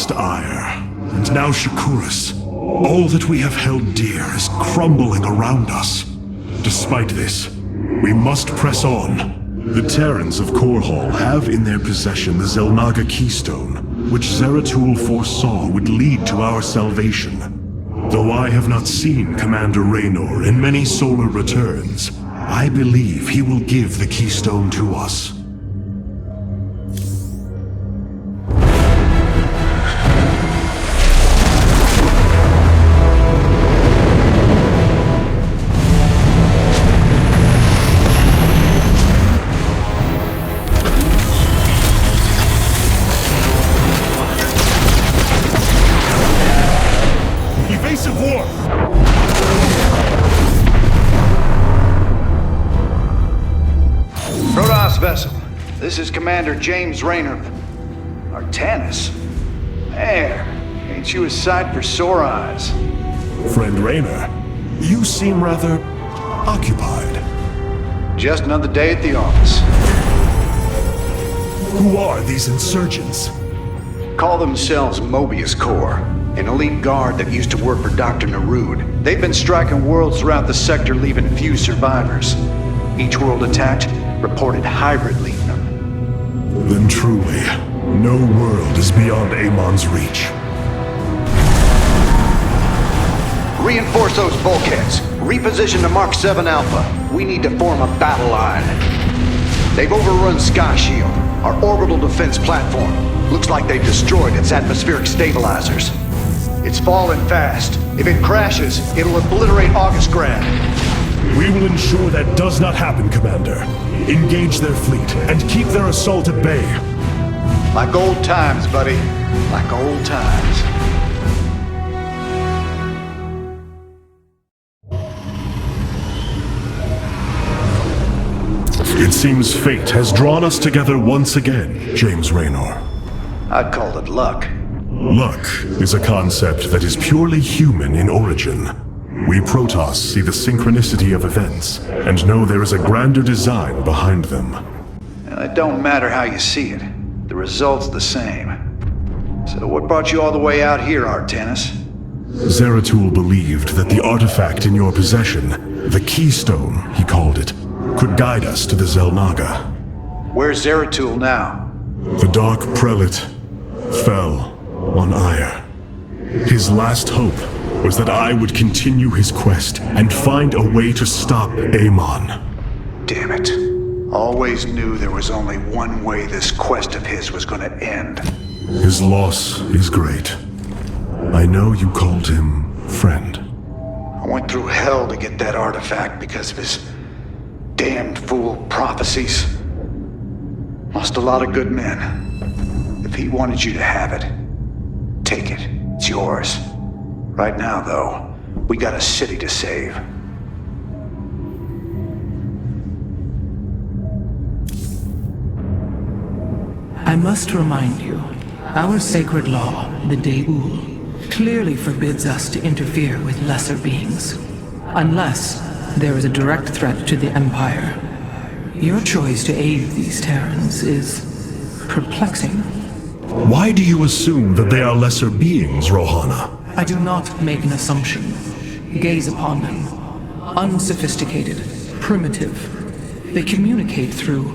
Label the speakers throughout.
Speaker 1: lost Ire, and now Shakuras. All that we have held dear is crumbling around us. Despite this, we must press on. The Terrans of Korhal have in their possession the Xel'Naga Keystone, which Zeratul foresaw would lead to our salvation. Though I have not seen Commander Raynor in many solar returns, I believe he will give the Keystone to us.
Speaker 2: Evasive war!
Speaker 3: Protoss vessel, this is Commander James Raynor. Artanis? There, ain't you a sight for sore eyes?
Speaker 1: Friend Raynor, you seem rather occupied.
Speaker 3: Just another day at the office.
Speaker 1: Who are these insurgents?
Speaker 3: Call themselves Mobius Corps, an elite guard that used to work for Dr. Narud. They've been striking worlds throughout the sector, leaving few survivors. Each world attacked reported hybrid leaving them.
Speaker 1: Then truly, no world is beyond Amon's reach.
Speaker 3: Reinforce those bulkheads. Reposition to Mark 7 Alpha. We need to form a battle line. They've overrun Sky Shield, our orbital defense platform. Looks like they've destroyed its atmospheric stabilizers. It's falling fast. If it crashes, it'll obliterate August Grad.
Speaker 1: We will ensure that does not happen, Commander. Engage their fleet and keep their assault at bay.
Speaker 3: Like old times, buddy. Like old times.
Speaker 1: It seems fate has drawn us together once again, James Raynor.
Speaker 3: I'd call it luck.
Speaker 1: Luck is a concept that is purely human in origin. We Protoss see the synchronicity of events and know there is a grander design behind them.
Speaker 3: It don't matter how you see it. The result's the same. So what brought you all the way out here, Artanis?
Speaker 1: Zeratul believed that the artifact in your possession, the Keystone, he called it, could guide us to the Xel'Naga.
Speaker 3: Where's Zeratul now?
Speaker 1: The Dark Prelate fell on Ire. His last hope was that I would continue his quest and find a way to stop Amon.
Speaker 3: Damn it. Always knew there was only one way this quest of his was gonna end.
Speaker 1: His loss is great. I know you called him friend.
Speaker 3: I went through hell to get that artifact because of his damned fool prophecies. Lost a lot of good men. If he wanted you to have it, take it. It's yours. Right now, though, we got a city to save.
Speaker 4: I must remind you, our sacred law, the De'ul, clearly forbids us to interfere with lesser beings. Unless there is a direct threat to the Empire. Your choice to aid these Terrans is perplexing.
Speaker 1: Why do you assume that they are lesser beings, Rohana?
Speaker 4: I do not make an assumption. Gaze upon them. Unsophisticated, primitive. They communicate through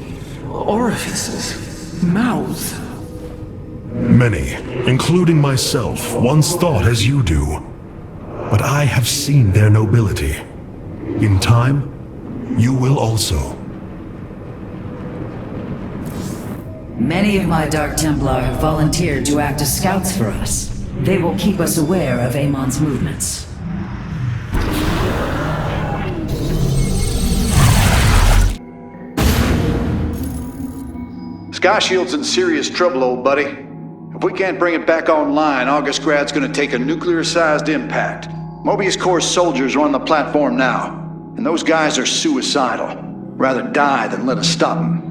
Speaker 4: orifices, mouths.
Speaker 1: Many, including myself, once thought as you do. But I have seen their nobility. In time, you will also.
Speaker 5: Many of my Dark Templar have volunteered to act as scouts for us. They will keep us aware of Amon's movements.
Speaker 3: Sky Shield's in serious trouble, old buddy. If we can't bring it back online, August Grad's gonna take a nuclear-sized impact. Mobius Corps soldiers are on the platform now, and those guys are suicidal. Rather die than let us stop them.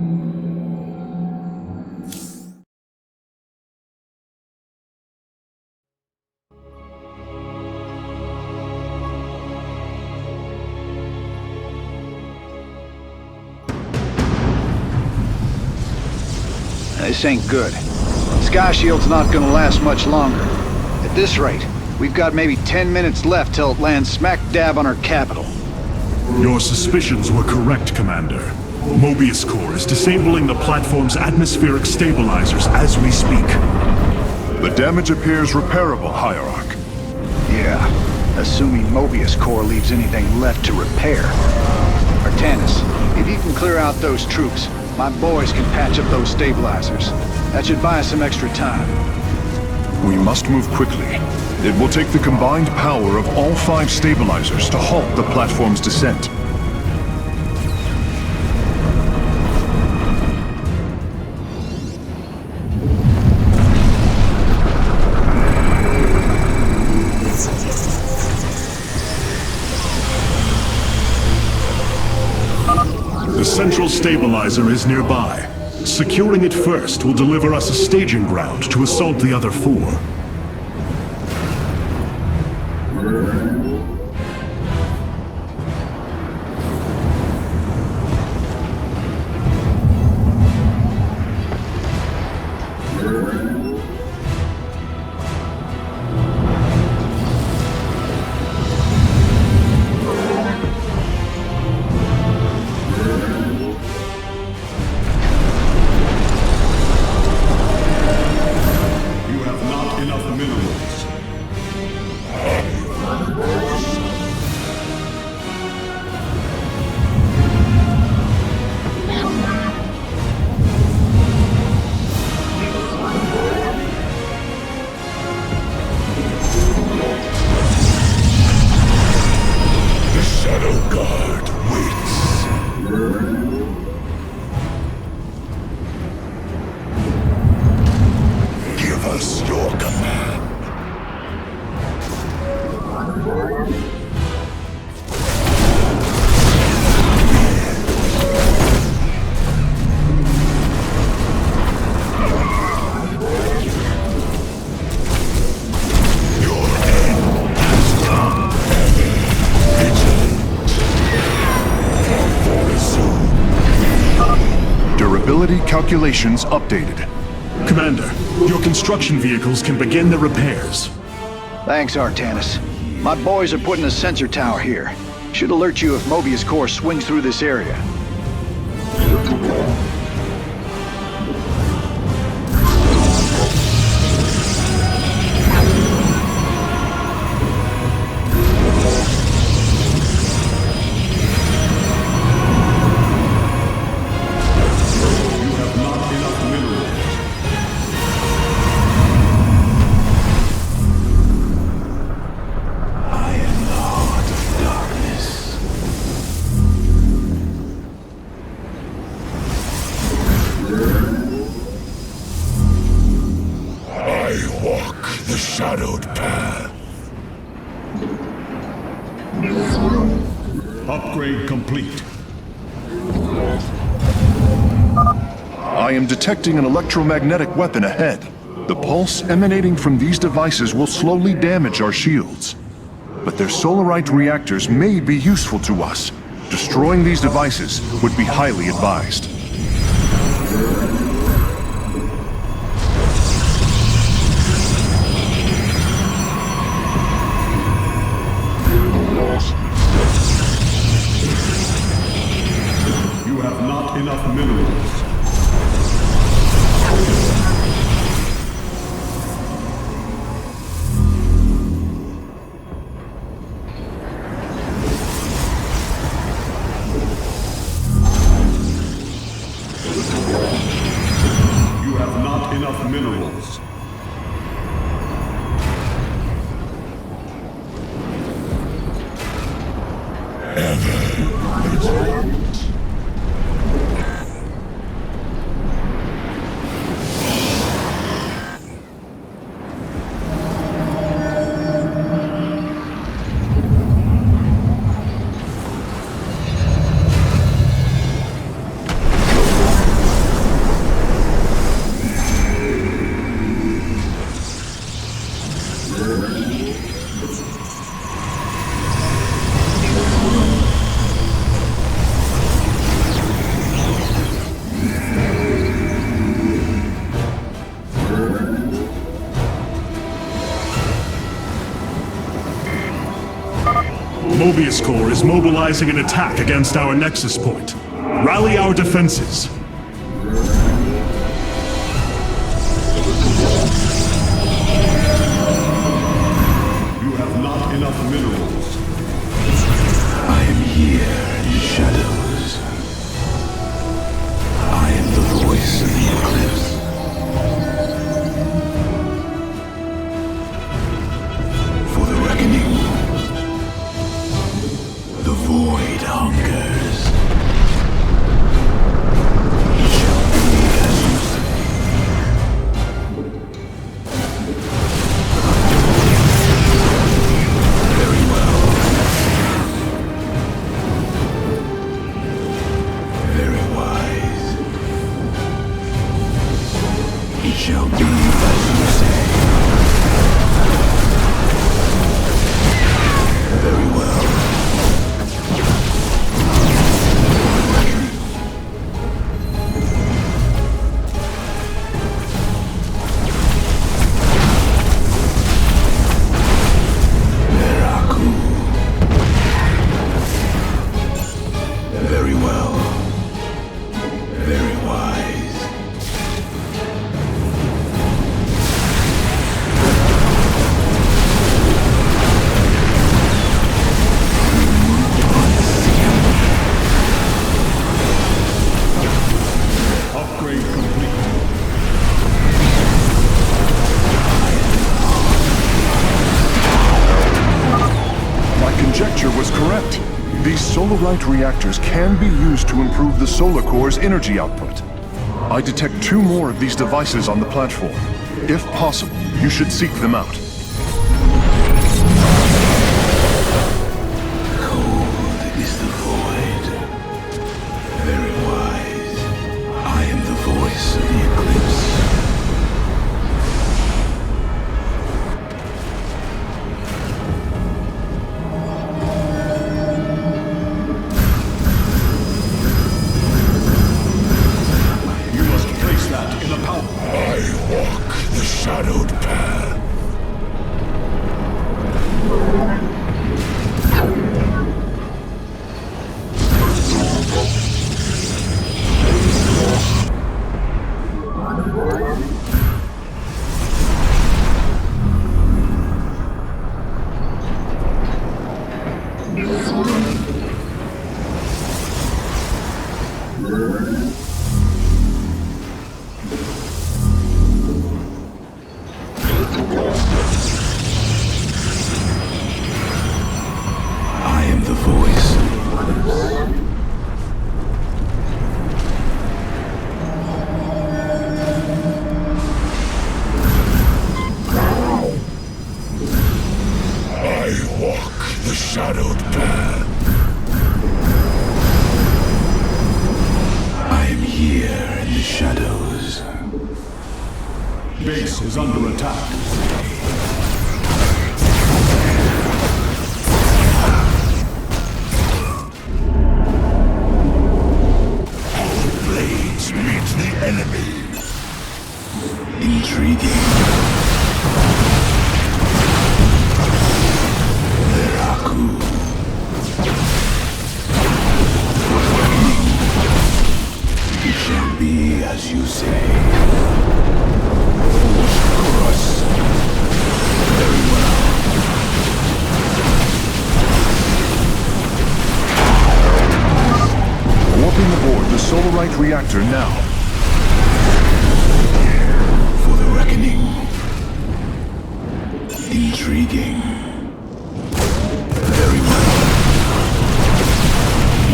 Speaker 3: This ain't good.
Speaker 2: Sky Shield's not gonna last much longer. At this rate, we've got maybe 10 minutes left till it lands smack dab on our capital.
Speaker 1: Your suspicions were correct, Commander. Mobius Core is disabling the platform's atmospheric stabilizers as we speak.
Speaker 6: The damage appears repairable, Hierarch.
Speaker 2: Yeah, assuming Mobius Core leaves anything left to repair. Artanis, if you can clear out those troops, my boys can patch up those stabilizers. That should buy us some extra time.
Speaker 6: We must move quickly. It will take the combined power of all 5 stabilizers to halt the platform's descent.
Speaker 1: The central stabilizer is nearby. Securing it first will deliver us a staging ground to assault the other 4.
Speaker 6: Calculations updated.
Speaker 1: Commander, your construction vehicles can begin the repairs.
Speaker 2: Thanks, Artanis. My boys are putting a sensor tower here. Should alert you if Mobius Core swings through this area.
Speaker 1: Upgrade complete.
Speaker 6: I am detecting an electromagnetic weapon ahead. The pulse emanating from these devices will slowly damage our shields. But their solarite reactors may be useful to us. Destroying these devices would be highly advised.
Speaker 1: You have not enough minerals. You have not enough minerals. Mobius Corps is mobilizing an attack against our nexus point. Rally our defenses.
Speaker 7: You have not enough minerals.
Speaker 8: I am here in the shadows. I am the voice of the eclipse. For the reckoning, the void hungers. It shall be as you say. Very well. Very wise. It shall be as you say. Very well. Miracle. Very well. Very wise.
Speaker 7: Upgrade complete.
Speaker 6: My conjecture was correct. These solarite reactors can be used to improve the solar core's energy output. I detect 2 more of these devices on the platform. If possible, you should seek them out.
Speaker 8: Cold is the void. Very wise. I am the voice of the eclipse.
Speaker 7: You must place that in a power.
Speaker 1: I walk the shadowed path.
Speaker 8: I am the voice of the eclipse.
Speaker 1: I walk the shadowed path.
Speaker 8: I am here in the shadows.
Speaker 7: Base is under attack.
Speaker 1: Blades meet the enemy.
Speaker 8: Intriguing. Miracle. It shall be as you say. Cross. Very well.
Speaker 6: Warping aboard the solarite reactor now.
Speaker 8: For the reckoning. Intriguing. Very well.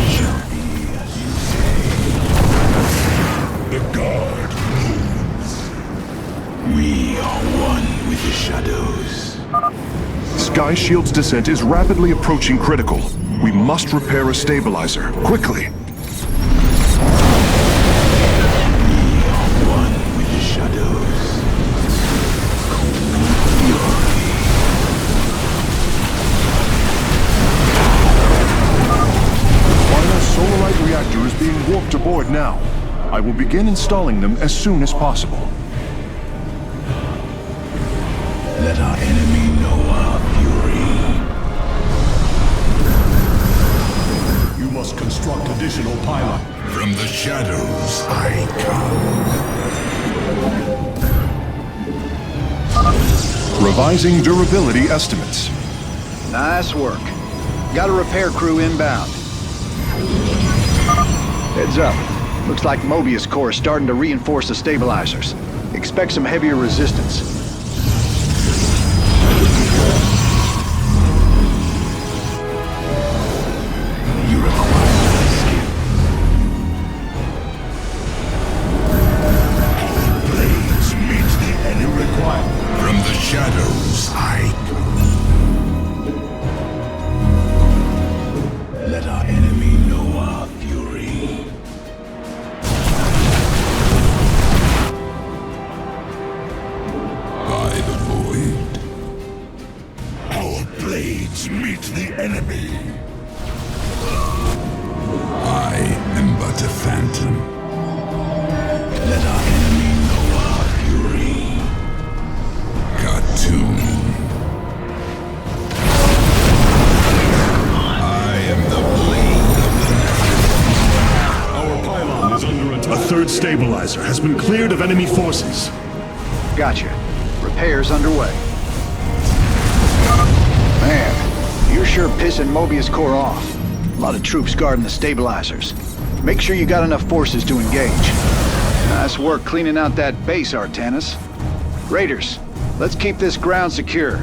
Speaker 8: It shall be as you say.
Speaker 1: The guard.
Speaker 8: We are one with the shadows.
Speaker 6: Sky Shield's descent is rapidly approaching critical. We must repair a stabilizer, quickly.
Speaker 8: One with the shadows. Cold fury.
Speaker 6: The final solarite reactor is being warped aboard now. I will begin installing them as soon as possible.
Speaker 8: Let our enemy know our fury.
Speaker 7: must construct additional pylons.
Speaker 8: From the shadows I come.
Speaker 6: Revising durability estimates.
Speaker 2: Nice work. Got a repair crew inbound. Heads up. Looks like Mobius Core is starting to reinforce the stabilizers. Expect some heavier resistance.
Speaker 8: You require my skill.
Speaker 7: Blades meet the enemy required.
Speaker 8: From the shadows I come. Let our enemy know our fury. By the void.
Speaker 7: Our blades meet the enemy.
Speaker 8: I am but a phantom. Let our enemy know our fury. Cartoon. I am the blade of the
Speaker 7: Our pylon is under
Speaker 1: A
Speaker 7: attack.
Speaker 1: third stabilizer has been cleared of enemy forces.
Speaker 2: Gotcha. Repairs underway. Man, you're sure pissing Mobius Core off. A lot of troops guarding the stabilizers. Make sure you got enough forces to engage. Nice work cleaning out that base, Artanis. Raiders, let's keep this ground secure.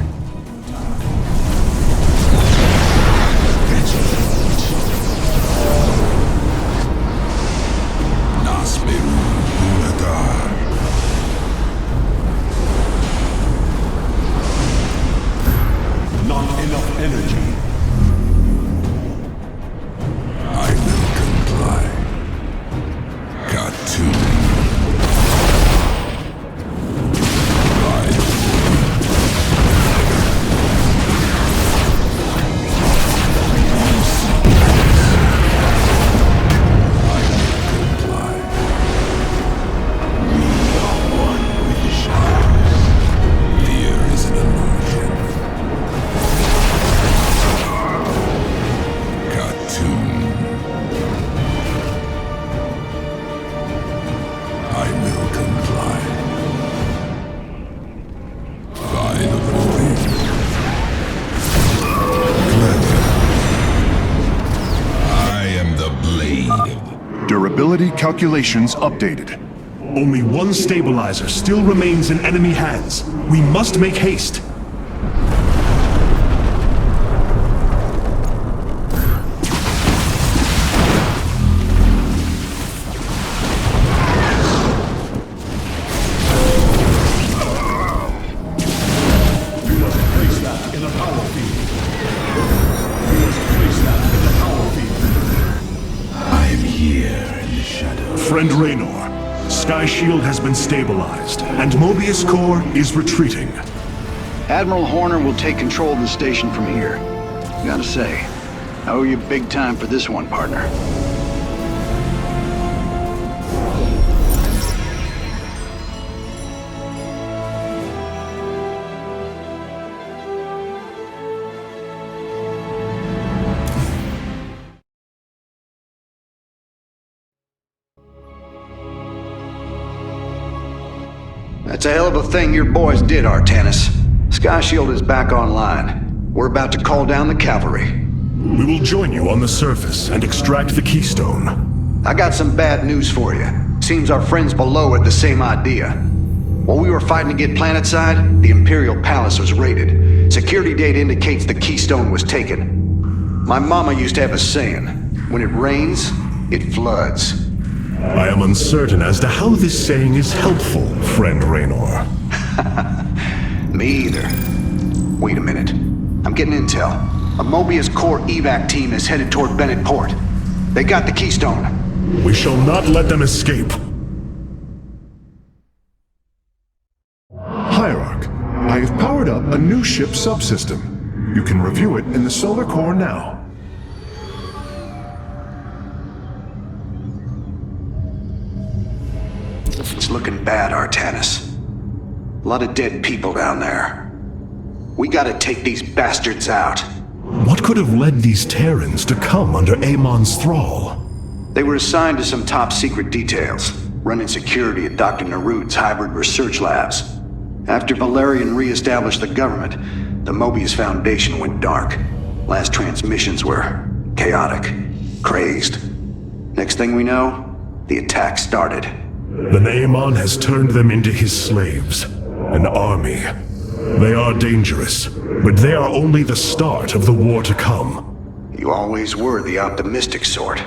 Speaker 8: Nasperu Ulagar.
Speaker 7: Not enough energy.
Speaker 8: I will comply. Cartoon. By the comply. We are one with the shadows. Fear is an illusion. Cartoon. I will comply. By the void. Clever. I am the blade.
Speaker 6: Durability calculations updated.
Speaker 1: Only one stabilizer still remains in enemy hands. We must make haste.
Speaker 7: You must place that in a power field. You must place that in a power field.
Speaker 8: I am here in the shadows.
Speaker 1: Friend Raynor, Sky Shield has been stabilized, and Mobius Core is retreating.
Speaker 2: Admiral Horner will take control of the station from here. Gotta say, I owe you big time for this one, partner.
Speaker 3: That's a hell of a thing your boys did, Artanis. Sky Shield is back online. We're about to call down the cavalry.
Speaker 1: We will join you on the surface and extract the keystone.
Speaker 3: I got some bad news for you. Seems our friends below had the same idea. While we were fighting to get planetside, the Imperial Palace was raided. Security data indicates the keystone was taken. My mama used to have a saying, when it rains, it floods.
Speaker 1: I am uncertain as to how this saying is helpful, friend Raynor.
Speaker 3: Me either. Wait a minute. I'm getting intel. A Mobius Core evac team is headed toward Bennett Port. They got the keystone.
Speaker 1: We shall not let them escape.
Speaker 6: Hierarch, I have powered up a new ship subsystem. You can review it in the solar core now.
Speaker 3: It's looking bad, Artanis. A lot of dead people down there. We gotta take these bastards out.
Speaker 1: What could have led these Terrans to come under Amon's thrall?
Speaker 3: They were assigned to some top-secret details, running security at Dr. Narud's hybrid research labs. After Valerian re-established the government, the Mobius Foundation went dark. Last transmissions were chaotic, crazed. Next thing we know, the attack started.
Speaker 1: Then Amon has turned them into his slaves. An army. They are dangerous, but they are only the start of the war to come.
Speaker 3: You always were the optimistic sort.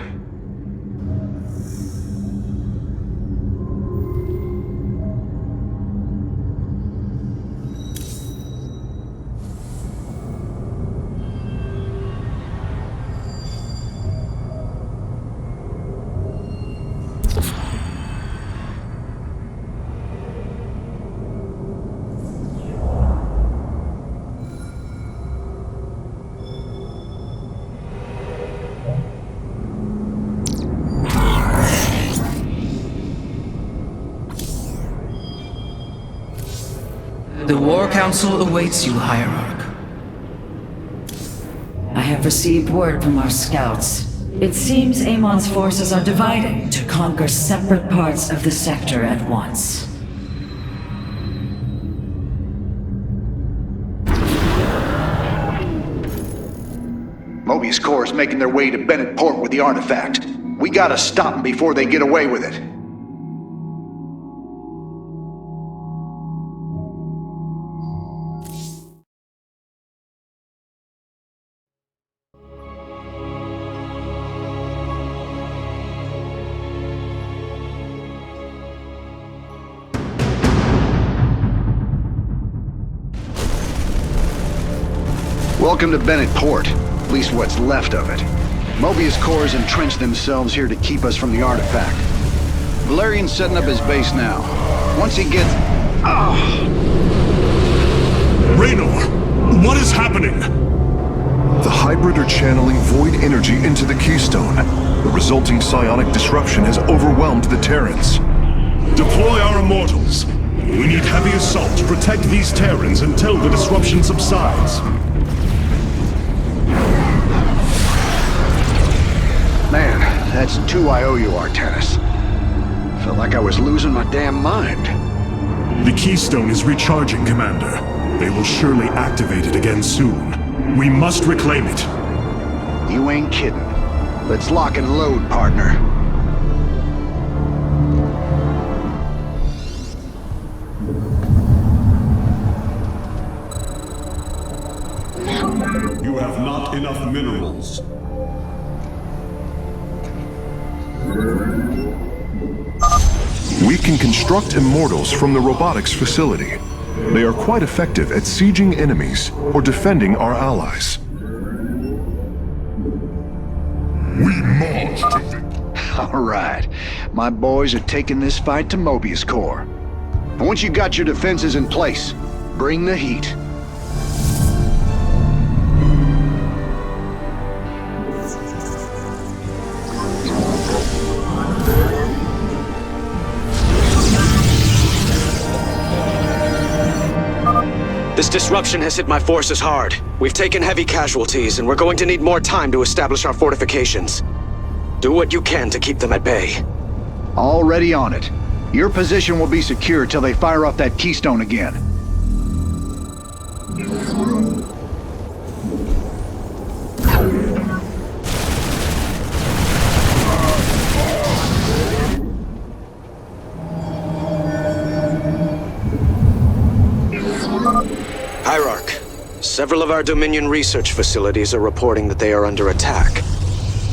Speaker 4: The War Council awaits you, Hierarch.
Speaker 5: I have received word from our scouts. It seems Amon's forces are dividing to conquer separate parts of the sector at once.
Speaker 2: Mobius Corps is making their way to Bennett Port with the artifact. We gotta stop them before they get away with it. Welcome to Bennett Port, at least what's left of it. Mobius Corps has entrenched themselves here to keep us from the artifact. Valerian's setting up his base now. Once he gets...
Speaker 1: Raynor, what is happening?
Speaker 6: The hybrid are channeling void energy into the Keystone. The resulting psionic disruption has overwhelmed the Terrans.
Speaker 1: Deploy our immortals. We need heavy assault to protect these Terrans until the disruption subsides.
Speaker 2: Man, that's 2 I owe you, Artanis. Felt like I was losing my damn mind.
Speaker 1: The Keystone is recharging, Commander. They will surely activate it again soon. We must reclaim it.
Speaker 2: You ain't kidding. Let's lock and load, partner.
Speaker 7: You have not enough minerals.
Speaker 6: We can construct immortals from the robotics facility. They are quite effective at sieging enemies or defending our allies.
Speaker 1: We march to victory.
Speaker 2: All right. My boys are taking this fight to Mobius Corps. And once you got your defenses in place, bring the heat.
Speaker 9: This disruption has hit my forces hard. We've taken heavy casualties, and we're going to need more time to establish our fortifications. Do what you can to keep them at bay.
Speaker 2: Already on it. Your position will be secure till they fire off that keystone again.
Speaker 9: Hierarch, several of our Dominion research facilities are reporting that they are under attack.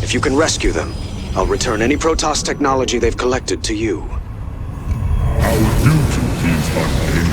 Speaker 9: If you can rescue them, I'll return any Protoss technology they've collected to you.
Speaker 1: Our duty is unending.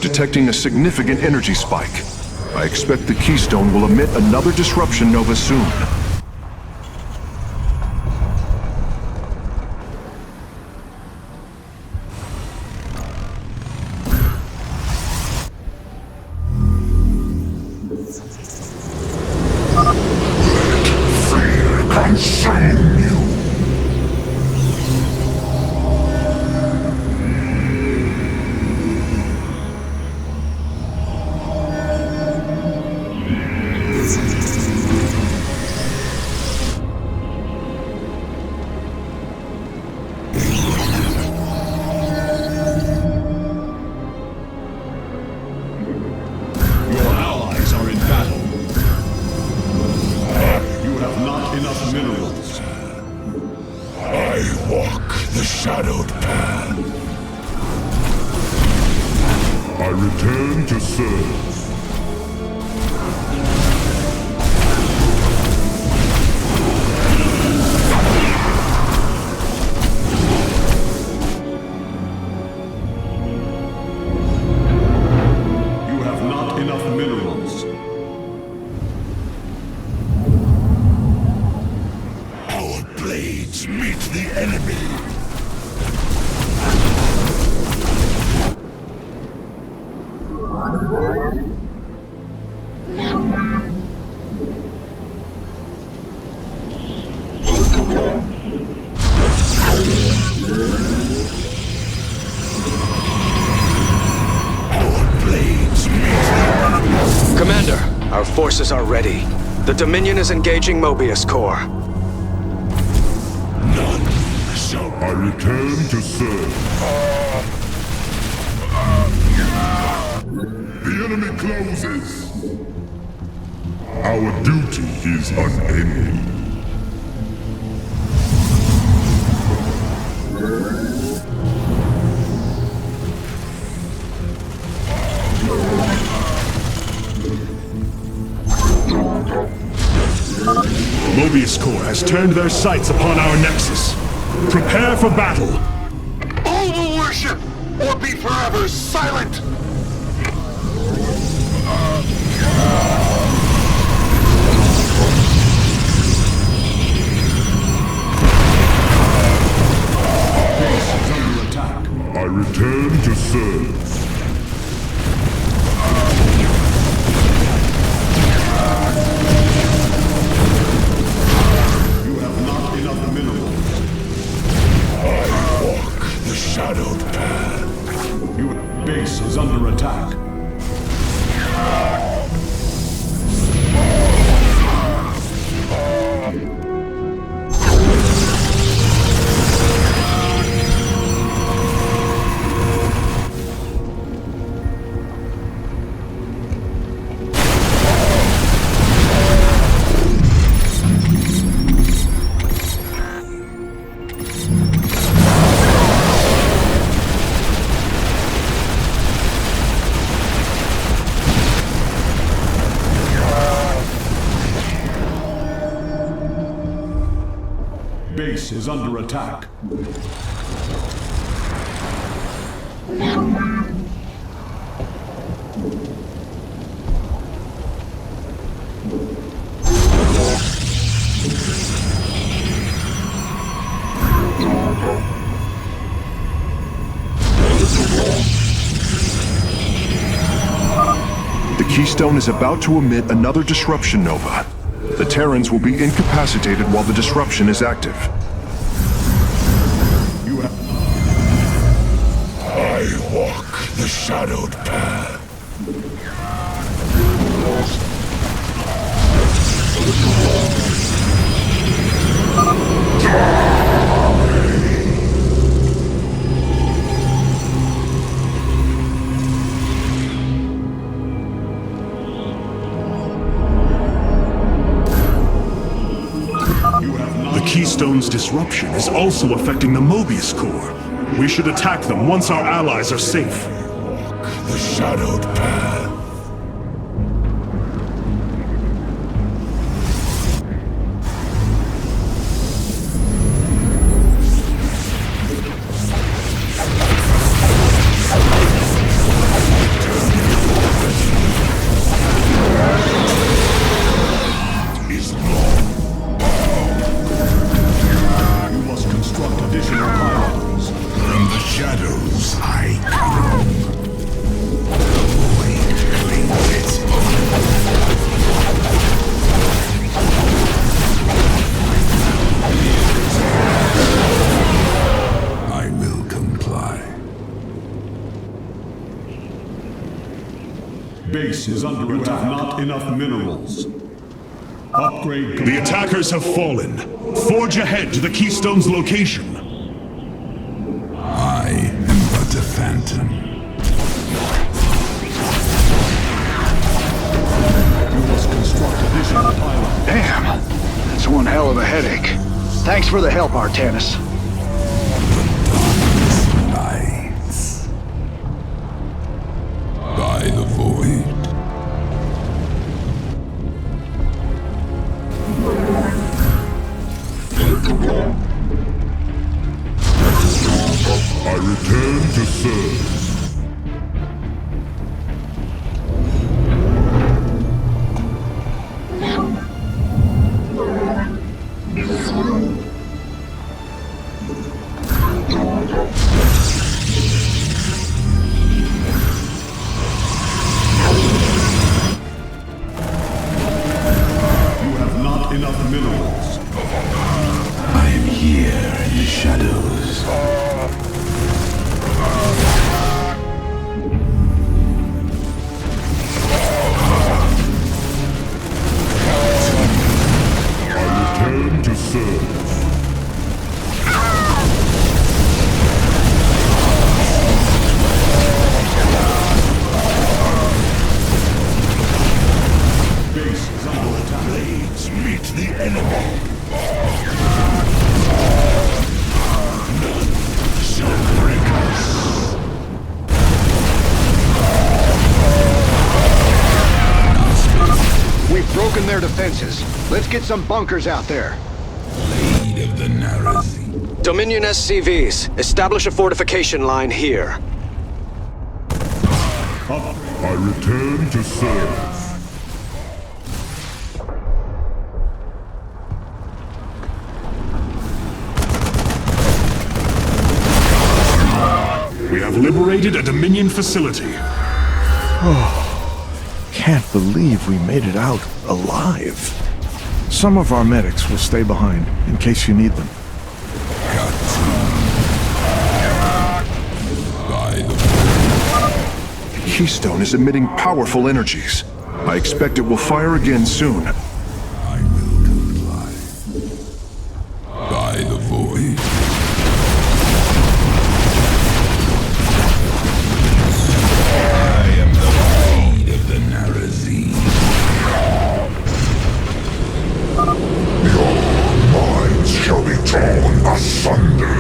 Speaker 6: detecting a significant energy spike. I expect the Keystone will emit another disruption nova soon.
Speaker 1: Consume you!
Speaker 7: Your allies are in battle. You have not enough minerals.
Speaker 1: I walk the shadowed path. I return to serve.
Speaker 7: You have not enough minerals.
Speaker 1: Our blades meet the enemy. Our blades meet the enemy.
Speaker 9: Commander, our forces are ready. The Dominion is engaging Mobius Core.
Speaker 1: None shall I return to serve. The enemy closes. Our duty is unending. Mobius Core has turned their sights upon our Nexus. Prepare for battle.
Speaker 8: All will worship, or be forever silent!
Speaker 7: Base is under attack.
Speaker 1: I return to serve.
Speaker 7: You have not enough minerals.
Speaker 1: I walk the shadowed path.
Speaker 7: Your base is under attack. Base is under attack.
Speaker 6: The Keystone is about to emit another disruption nova. The Terrans will be incapacitated while the disruption is active.
Speaker 7: You have
Speaker 1: I walk the shadowed path. The Keystone's disruption is also affecting the Mobius Core. We should attack them once our allies are safe. Walk the shadowed path.
Speaker 7: Base is under attack. Not enough minerals. Upgrade complete.
Speaker 1: The attackers have fallen. Forge ahead to the Keystone's location.
Speaker 8: I am but a phantom.
Speaker 7: You must construct additional pylons.
Speaker 2: Damn, that's one hell of a headache. Thanks for the help, Artanis.
Speaker 8: Lights. By the void.
Speaker 1: I return to serve.
Speaker 7: You have not enough minerals.
Speaker 8: I am here in the shadows.
Speaker 1: Return to serve.
Speaker 7: Base is under attack.
Speaker 1: Blades meet the enemy. None shall break us.
Speaker 2: We've broken their defenses. Let's get some bunkers out there.
Speaker 8: Blade of the Narazine.
Speaker 9: Dominion SCVs, establish a fortification line here.
Speaker 1: I return to serve. We have liberated a Dominion facility.
Speaker 10: Can't believe we made it out alive. Some of our medics will stay behind in case you need them.
Speaker 8: By the
Speaker 6: Keystone is emitting powerful energies. I expect it will fire again soon.
Speaker 8: I will comply. By the void. I am the blade of the Narazine.
Speaker 1: Your minds shall be torn asunder.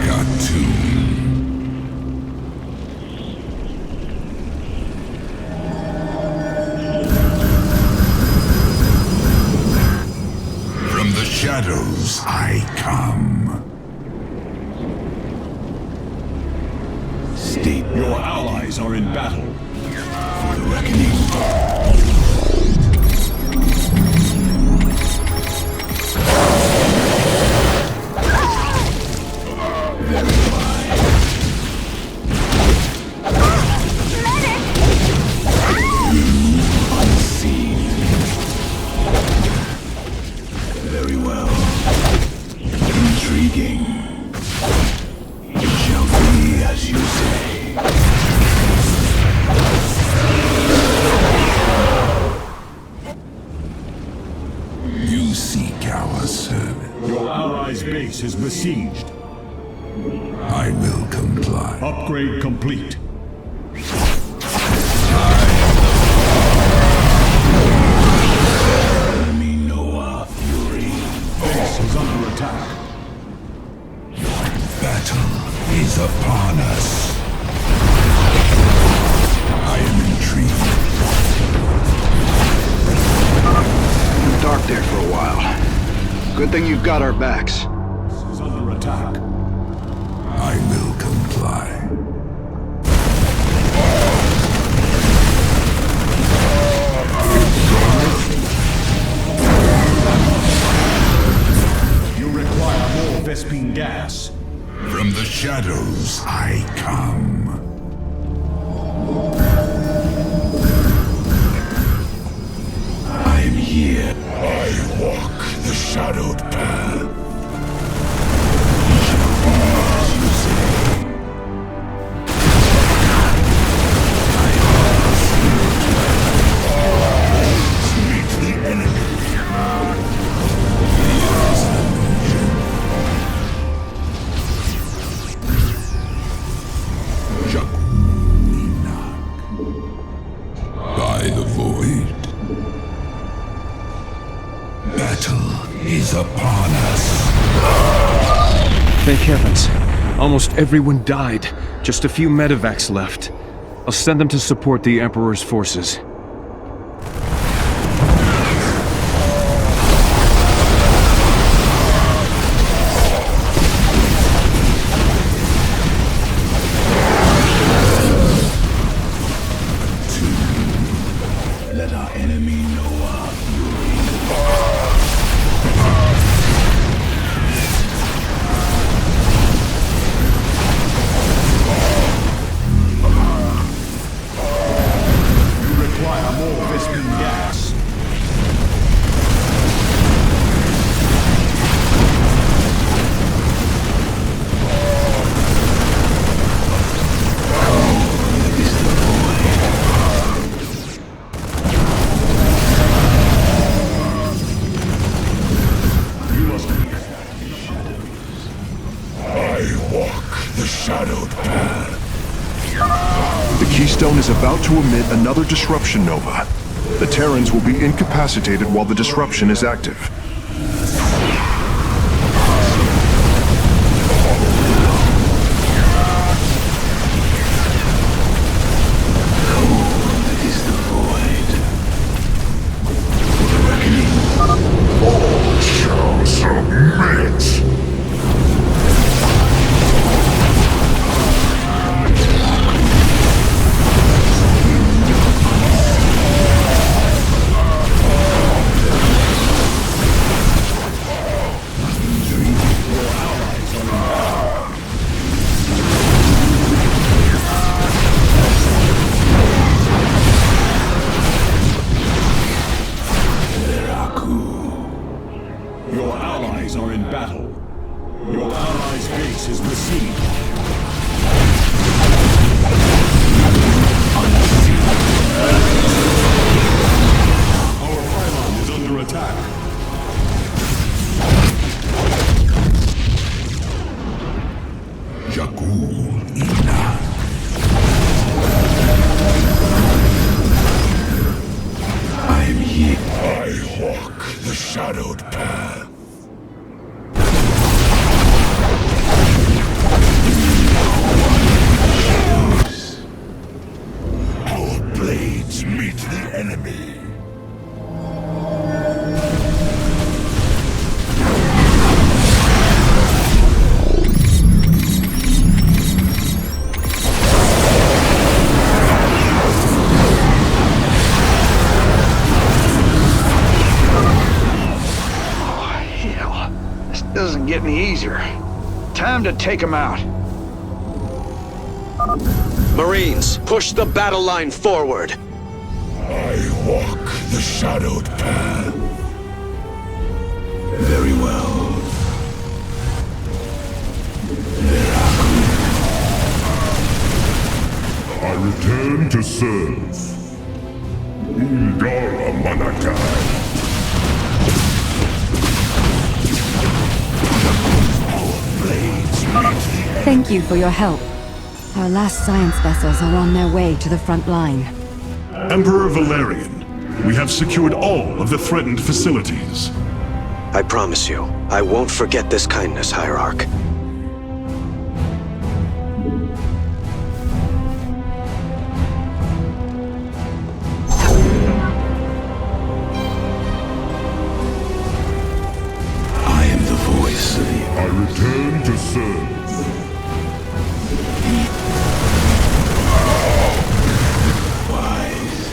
Speaker 8: Cartoon. From the shadows I come. State
Speaker 7: Your allies are in battle.
Speaker 8: for the reckoning. Unseen. Very well. Intriguing. It shall be as you say. You seek our service.
Speaker 7: Your allies' base is besieged.
Speaker 8: I will comply.
Speaker 7: Upgrade complete.
Speaker 8: Enemy Noah Fury.
Speaker 7: Base is under attack.
Speaker 8: Battle is upon us. I am intrigued.
Speaker 2: Been dark there for a while. Good thing you've got our backs.
Speaker 7: Base is under attack.
Speaker 8: I will comply.
Speaker 7: You require more Vespine gas.
Speaker 8: From the shadows I come. I am here.
Speaker 1: I walk the shadowed path.
Speaker 8: As you say.
Speaker 11: heavens. Almost everyone died. Just a few medevacs left. I'll send them to support the Emperor's forces.
Speaker 8: Let our enemy know our fury.
Speaker 7: You require more Vespene gas.
Speaker 6: The Keystone is about to emit another disruption nova. The Terrans will be incapacitated while the disruption is active.
Speaker 7: Your allies are in battle. Your allies' base is besieged. Our pylon is under attack.
Speaker 8: Jakul Ina. I am here.
Speaker 1: I walk the shadowed path. Our blades meet the enemy.
Speaker 2: Doesn't get any easier. Time to take him out.
Speaker 9: Marines, push the battle line forward.
Speaker 1: I walk the shadowed path.
Speaker 8: Very well.
Speaker 1: I return to serve. Ungara Manakai.
Speaker 12: Thank you for your help. Our last science vessels are on their way to the front line.
Speaker 1: Emperor Valerian, we have secured all of the threatened facilities.
Speaker 9: I promise you, I won't forget this kindness, Hierarch.
Speaker 8: I am the voice of the...
Speaker 1: I return to serve.
Speaker 8: wise.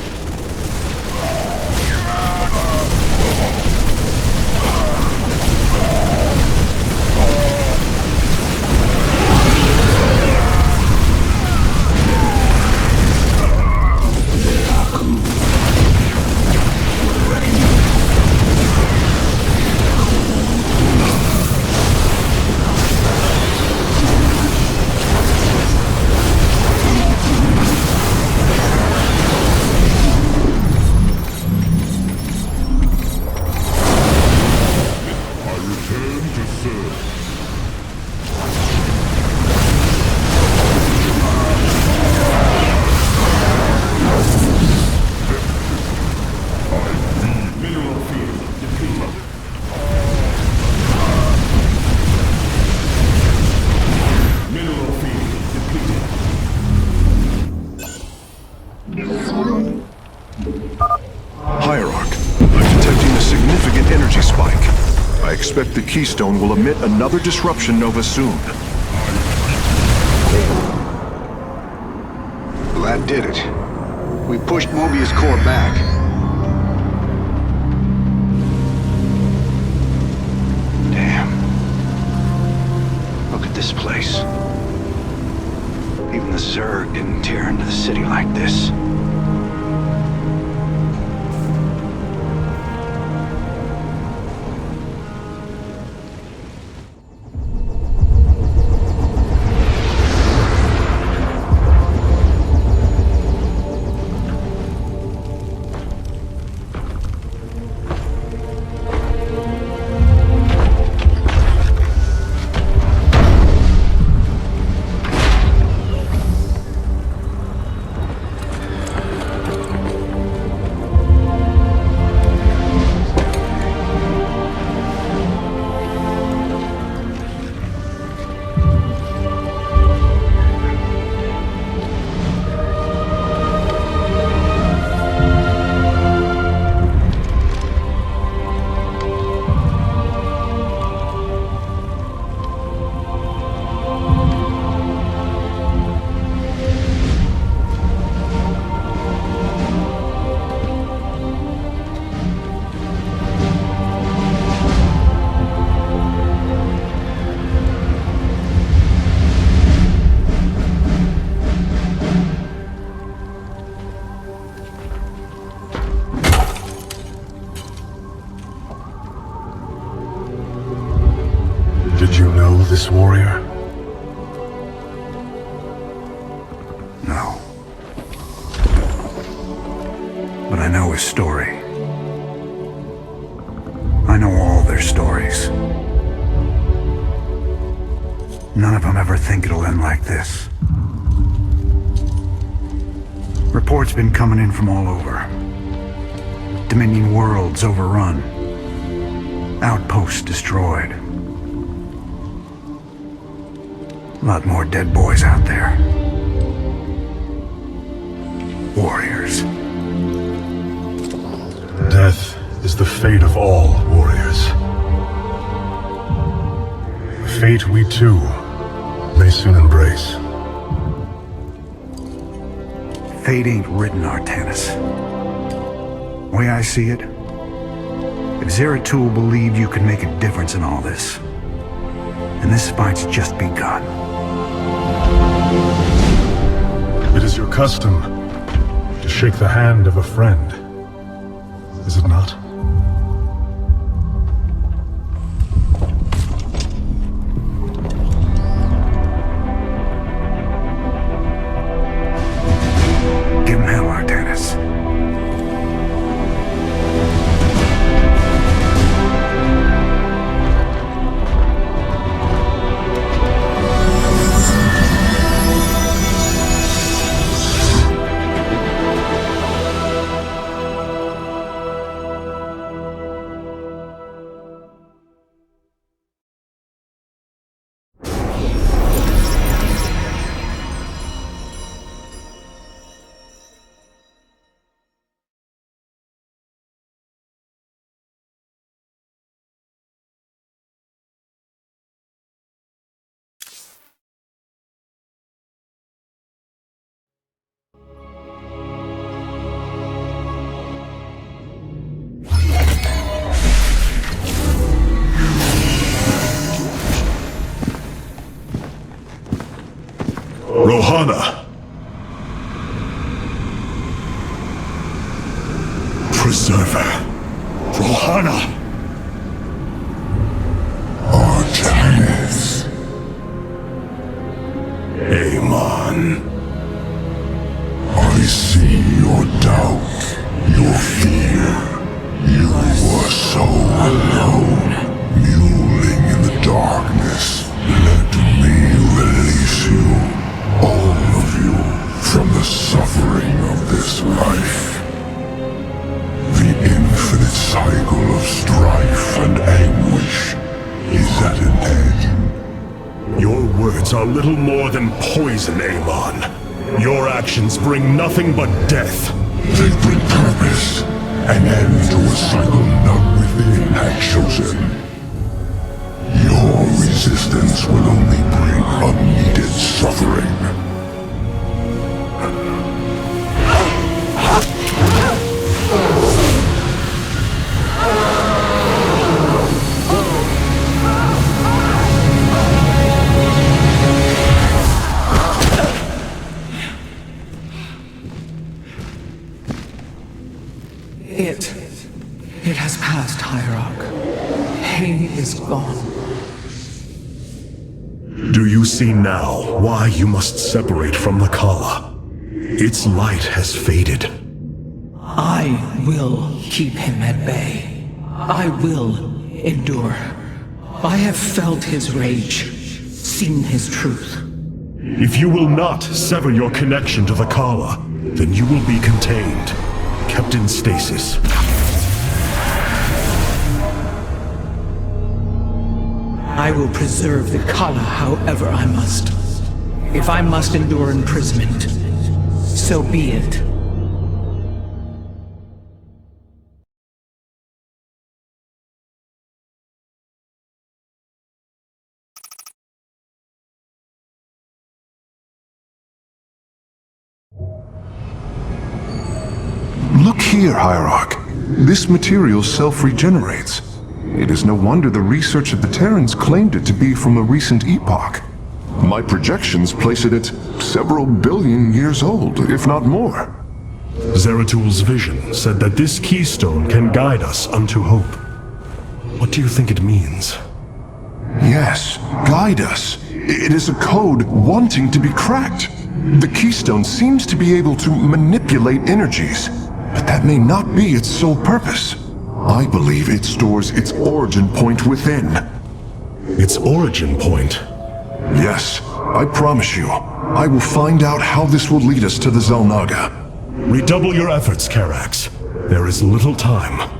Speaker 6: suspect the Keystone will emit another disruption nova soon.
Speaker 2: Well, that did it. We pushed Mobius core back. Damn. Look at this place. Even the Zerg didn't tear into the city like this.
Speaker 7: Did you know this warrior?
Speaker 2: No. But I know his story. I know all their stories. None of them ever think it'll end like this. Reports been coming in from all over. Dominion worlds overrun. Outposts destroyed. A lot more dead boys out there. Warriors.
Speaker 7: Death is the fate of all warriors. A fate we too may soon embrace.
Speaker 2: Fate ain't written, Artanis. The way I see it, if Zeratul believed you could make a difference in all this, and this fight's just begun.
Speaker 7: It is your custom to shake the hand of a friend, is it not?
Speaker 2: Give him hell, Artanis.
Speaker 1: Rohana! Preserver! Rohana!
Speaker 8: Artanis.
Speaker 1: Amon.
Speaker 8: I see your doubt, your fear. You were so alone, mewling in the darkness. Let me release you. All of you, from the suffering of this life. The infinite cycle of strife and anguish is at an end.
Speaker 1: Your words are little more than poison, Amon. Your actions bring nothing but death.
Speaker 8: They bring purpose, an end to a cycle none within had chosen. Resistance will only bring unneeded suffering.
Speaker 4: It has passed, Hierarch. He is gone.
Speaker 1: Do you see now why you must separate from the Kala? Its light has faded.
Speaker 4: I will keep him at bay. I will endure. I have felt his rage, seen his truth.
Speaker 1: If you will not sever your connection to the Kala, then you will be contained, kept in stasis.
Speaker 4: I will preserve the Kala however I must. If I must endure imprisonment, so be it.
Speaker 6: Look here, Hierarch. This material self-regenerates. It is no wonder the research of the Terrans claimed it to be from a recent epoch. My projections place it at several billion years old, if not more.
Speaker 1: Zeratul's vision said that this keystone can guide us unto hope. What do you think it means?
Speaker 6: Yes, guide us. It is a code wanting to be cracked. The keystone seems to be able to manipulate energies, but that may not be its sole purpose. I believe it stores its origin point within.
Speaker 1: Its origin point?
Speaker 6: Yes, I promise you. I will find out how this will lead us to the Xel'Naga.
Speaker 1: Redouble your efforts, Karax. There is little time.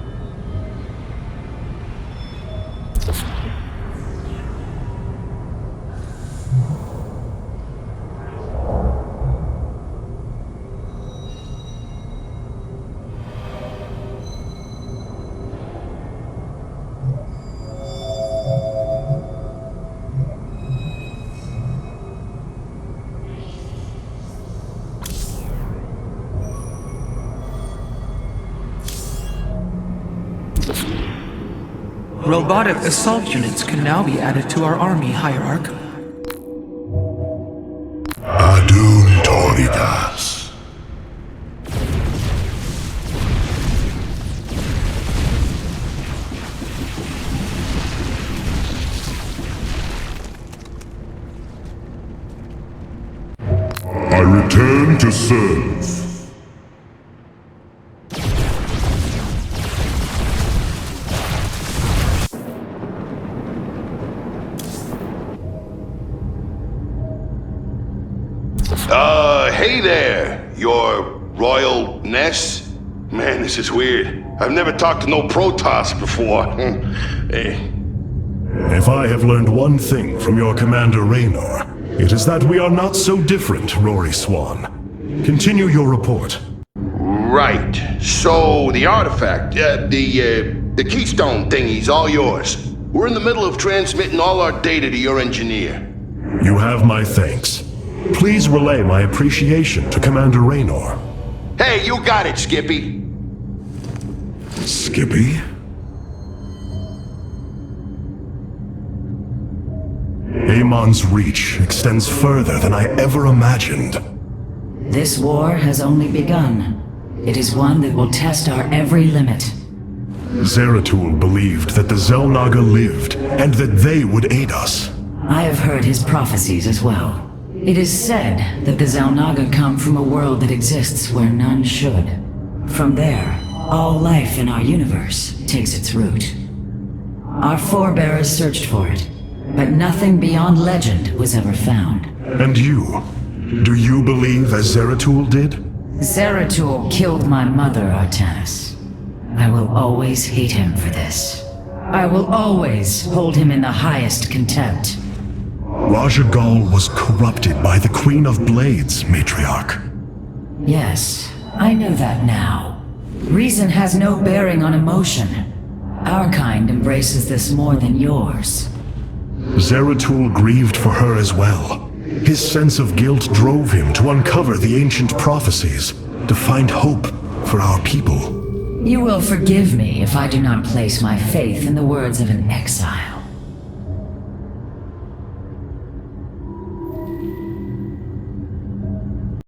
Speaker 4: Robotic assault units can now be added to our army, Hierarch.
Speaker 8: Adun Toridas. I return to serve.
Speaker 13: Hey there, your royal nest? Man, this is weird. I've never talked to no Protoss before. Hey.
Speaker 1: If I have learned one thing from your Commander Raynor, it is that we are not so different, Rory Swan. Continue your report.
Speaker 13: Right. So, the artifact, the keystone thingy's all yours. We're in the middle of transmitting all our data to your engineer.
Speaker 1: You have my thanks. Please relay my appreciation to Commander Raynor.
Speaker 13: Hey, you got it, Skippy.
Speaker 1: Skippy? Amon's reach extends further than I ever imagined.
Speaker 5: This war has only begun. It is one that will test our every limit.
Speaker 1: Zeratul believed that the Xel'Naga lived, and that they would aid us.
Speaker 5: I have heard his prophecies as well. It is said that the Xel'Naga come from a world that exists where none should. From there, all life in our universe takes its root. Our forebears searched for it, but nothing beyond legend was ever found.
Speaker 1: And you? Do you believe as Zeratul did?
Speaker 5: Zeratul killed my mother, Artanis. I will always hate him for this. I will always hold him in the highest contempt.
Speaker 1: Raja Gal was corrupted by the Queen of Blades, Matriarch.
Speaker 5: Yes, I know that now. Reason has no bearing on emotion. Our kind embraces this more than yours.
Speaker 1: Zeratul grieved for her as well. His sense of guilt drove him to uncover the ancient prophecies, to find hope for our people.
Speaker 5: You will forgive me if I do not place my faith in the words of an exile.